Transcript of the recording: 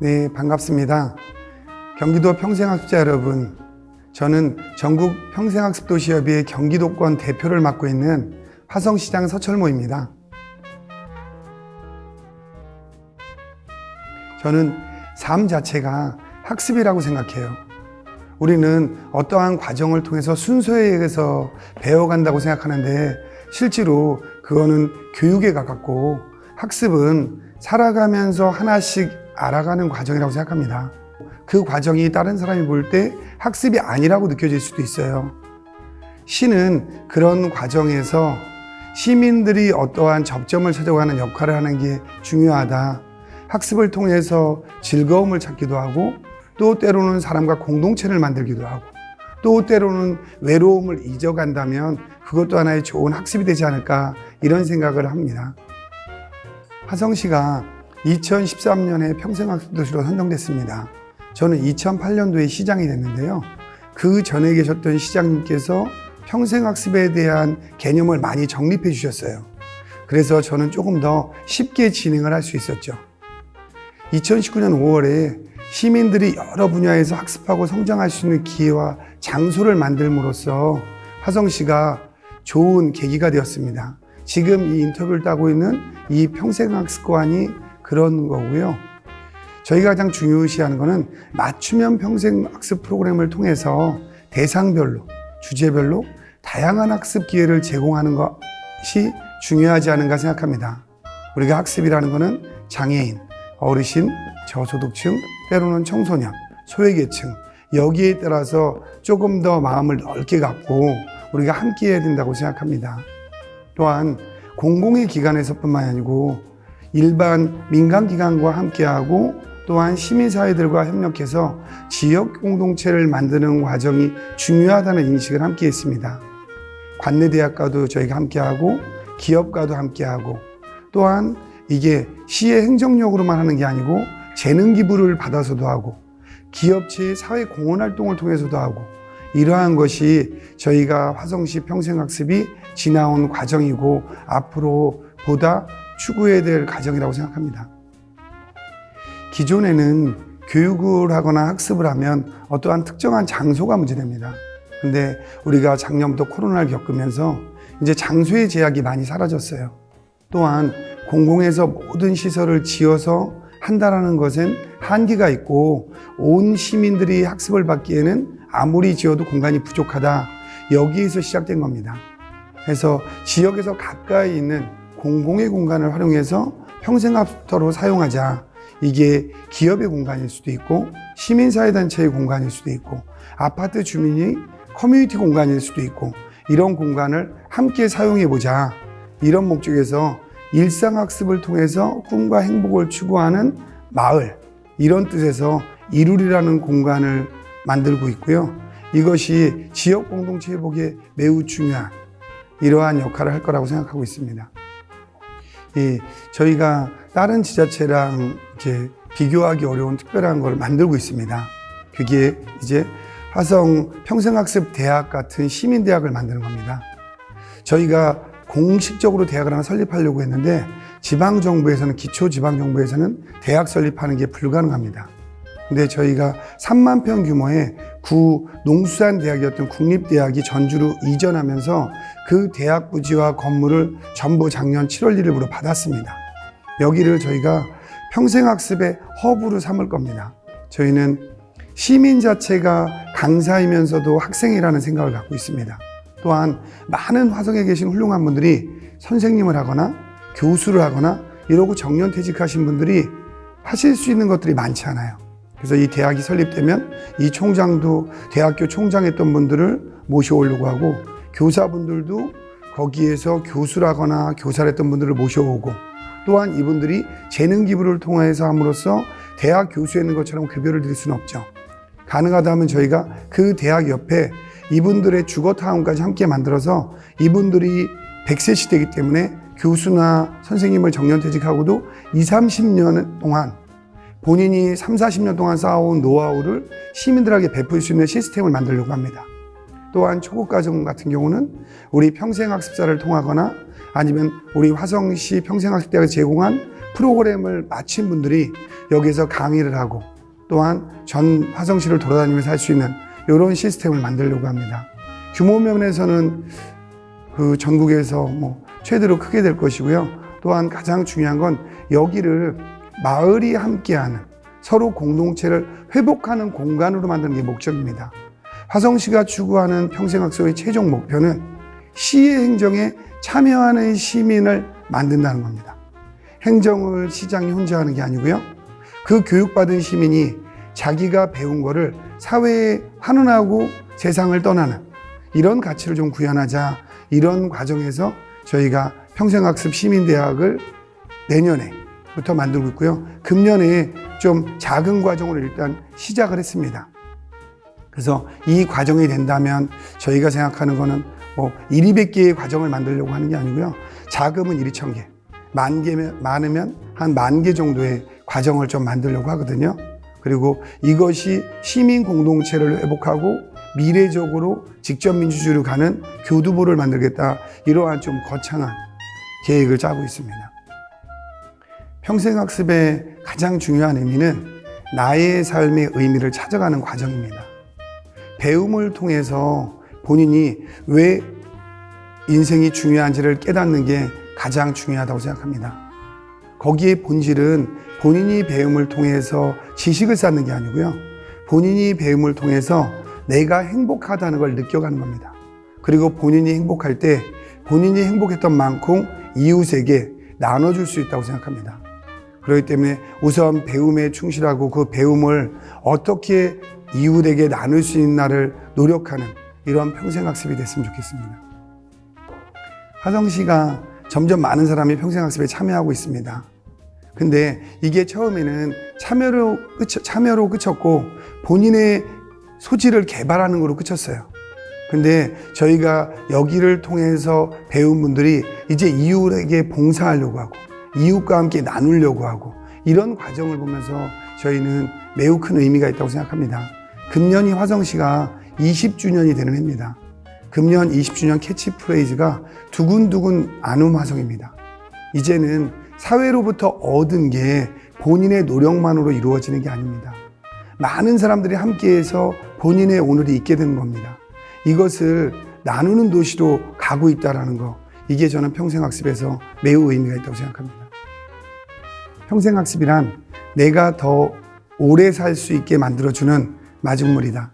네, 반갑습니다. 경기도 평생학습자 여러분, 저는 전국 평생학습도시협의회 경기도권 대표를 맡고 있는 화성시장 서철모입니다. 저는 삶 자체가 학습이라고 생각해요. 우리는 어떠한 과정을 통해서 순서에 의해서 배워간다고 생각하는데 실제로 그거는 교육에 가깝고 학습은 살아가면서 하나씩 알아가는 과정이라고 생각합니다. 그 과정이 다른 사람이 볼 때 학습이 아니라고 느껴질 수도 있어요. 시는 그런 과정에서 시민들이 어떠한 접점을 찾아가는 역할을 하는 게 중요하다. 학습을 통해서 즐거움을 찾기도 하고 또 때로는 사람과 공동체를 만들기도 하고 또 때로는 외로움을 잊어간다면 그것도 하나의 좋은 학습이 되지 않을까 이런 생각을 합니다. 화성시가 2013년에 평생학습도시로 선정됐습니다. 저는 2008년도에 시장이 됐는데요. 그 전에 계셨던 시장님께서 평생학습에 대한 개념을 많이 정립해 주셨어요. 그래서 저는 조금 더 쉽게 진행을 할 수 있었죠. 2019년 5월에 시민들이 여러 분야에서 학습하고 성장할 수 있는 기회와 장소를 만들므로써 화성시가 좋은 계기가 되었습니다. 지금 이 인터뷰를 따고 있는 이 평생학습관이 그런 거고요. 저희가 가장 중요시하는 것은 맞춤형 평생학습 프로그램을 통해서 대상별로, 주제별로 다양한 학습 기회를 제공하는 것이 중요하지 않은가 생각합니다. 우리가 학습이라는 것은 장애인, 어르신, 저소득층, 때로는 청소년, 소외계층 여기에 따라서 조금 더 마음을 넓게 갖고 우리가 함께 해야 된다고 생각합니다. 또한 공공의 기관에서뿐만 아니고 일반 민간기관과 함께하고 또한 시민사회들과 협력해서 지역 공동체를 만드는 과정이 중요하다는 인식을 함께 했습니다. 관내대학과도 저희가 함께하고 기업과도 함께하고 또한 이게 시의 행정력으로만 하는 게 아니고 재능 기부를 받아서도 하고 기업체의 사회 공헌 활동을 통해서도 하고 이러한 것이 저희가 화성시 평생학습이 지나온 과정이고 앞으로 보다 추구해야 될 과정이라고 생각합니다. 기존에는 교육을 하거나 학습을 하면 어떠한 특정한 장소가 문제됩니다. 근데 우리가 작년부터 코로나를 겪으면서 이제 장소의 제약이 많이 사라졌어요. 또한 공공에서 모든 시설을 지어서 한다라는 것은 한계가 있고 온 시민들이 학습을 받기에는 아무리 지어도 공간이 부족하다. 여기에서 시작된 겁니다. 그래서 지역에서 가까이 있는 공공의 공간을 활용해서 평생학습터로 사용하자. 이게 기업의 공간일 수도 있고 시민사회단체의 공간일 수도 있고 아파트 주민이 커뮤니티 공간일 수도 있고 이런 공간을 함께 사용해보자. 이런 목적에서 일상학습을 통해서 꿈과 행복을 추구하는 마을 이런 뜻에서 이룰이라는 공간을 만들고 있고요. 이것이 지역 공동체 회복에 매우 중요한 이러한 역할을 할 거라고 생각하고 있습니다. 저희가 다른 지자체랑 이제 비교하기 어려운 특별한 걸 만들고 있습니다. 그게 이제 화성 평생학습 대학 같은 시민대학을 만드는 겁니다. 저희가 공식적으로 대학을 하나 설립하려고 했는데 지방정부에서는 기초지방정부에서는 대학 설립하는 게 불가능합니다. 근데 저희가 3만 평 규모의 구 농수산대학이었던 국립대학이 전주로 이전하면서 그 대학 부지와 건물을 전부 작년 7월 1일부로 받았습니다. 여기를 저희가 평생학습의 허브로 삼을 겁니다. 저희는 시민 자체가 강사이면서도 학생이라는 생각을 갖고 있습니다. 또한 많은 화성에 계신 훌륭한 분들이 선생님을 하거나 교수를 하거나 이러고 정년퇴직하신 분들이 하실 수 있는 것들이 많지 않아요. 그래서 이 대학이 설립되면 이 총장도 대학교 총장했던 분들을 모셔오려고 하고 교사분들도 거기에서 교수라거나 교사를 했던 분들을 모셔오고 또한 이분들이 재능 기부를 통해서 함으로써 대학 교수에 있는 것처럼 급여를 드릴 수는 없죠. 가능하다면 저희가 그 대학 옆에 이분들의 주거타운까지 함께 만들어서 이분들이 100세 시대이기 때문에 교수나 선생님을 정년퇴직하고도 20, 30년 동안 본인이 30, 40년 동안 쌓아온 노하우를 시민들에게 베풀 수 있는 시스템을 만들려고 합니다. 또한 초급과정 같은 경우는 우리 평생학습사를 통하거나 아니면 우리 화성시 평생학습대학을 제공한 프로그램을 마친 분들이 여기서 강의를 하고 또한 전 화성시를 돌아다니면서 할 수 있는 이런 시스템을 만들려고 합니다. 규모 면에서는 그 전국에서 최대로 크게 될 것이고요. 또한 가장 중요한 건 여기를 마을이 함께하는 서로 공동체를 회복하는 공간으로 만드는 게 목적입니다. 화성시가 추구하는 평생학습의 최종 목표는 시의 행정에 참여하는 시민을 만든다는 겁니다. 행정을 시장이 혼자 하는 게 아니고요. 그 교육받은 시민이 자기가 배운 거를 사회에 환원하고 세상을 떠나는 이런 가치를 좀 구현하자, 이런 과정에서 저희가 평생학습 시민대학을 내년에부터 만들고 있고요. 금년에 좀 작은 과정으로 일단 시작을 했습니다. 그래서 이 과정이 된다면 저희가 생각하는 거는 1, 200개의 과정을 만들려고 하는 게 아니고요. 작으면 1, 2,000개, 많으면 한 10,000개 정도의 과정을 좀 만들려고 하거든요. 그리고 이것이 시민 공동체를 회복하고 미래적으로 직접 민주주의로 가는 교두보를 만들겠다. 이러한 좀 거창한 계획을 짜고 있습니다. 평생학습의 가장 중요한 의미는 나의 삶의 의미를 찾아가는 과정입니다. 배움을 통해서 본인이 왜 인생이 중요한지를 깨닫는 게 가장 중요하다고 생각합니다. 거기에 본질은 본인이 배움을 통해서 지식을 쌓는 게 아니고요. 본인이 배움을 통해서 내가 행복하다는 걸 느껴가는 겁니다. 그리고 본인이 행복할 때 본인이 행복했던 만큼 이웃에게 나눠줄 수 있다고 생각합니다. 그렇기 때문에 우선 배움에 충실하고 그 배움을 어떻게 이웃에게 나눌 수 있나를 노력하는 이러한 평생학습이 됐으면 좋겠습니다. 화성시가 점점 많은 사람이 평생학습에 참여하고 있습니다. 근데 이게 처음에는 참여로 그쳤고 본인의 소질을 개발하는 거로 그쳤어요. 근데 저희가 여기를 통해서 배운 분들이 이제 이웃에게 봉사하려고 하고 이웃과 함께 나누려고 하고 이런 과정을 보면서 저희는 매우 큰 의미가 있다고 생각합니다. 금년이 화성시가 20주년이 되는 해입니다. 금년 20주년 캐치프레이즈가 두근두근 아눔 화성입니다. 이제는 사회로부터 얻은 게 본인의 노력만으로 이루어지는 게 아닙니다. 많은 사람들이 함께해서 본인의 오늘이 있게 되는 겁니다. 이것을 나누는 도시로 가고 있다는 거, 이게 저는 평생학습에서 매우 의미가 있다고 생각합니다. 평생학습이란 내가 더 오래 살 수 있게 만들어주는 마중물이다.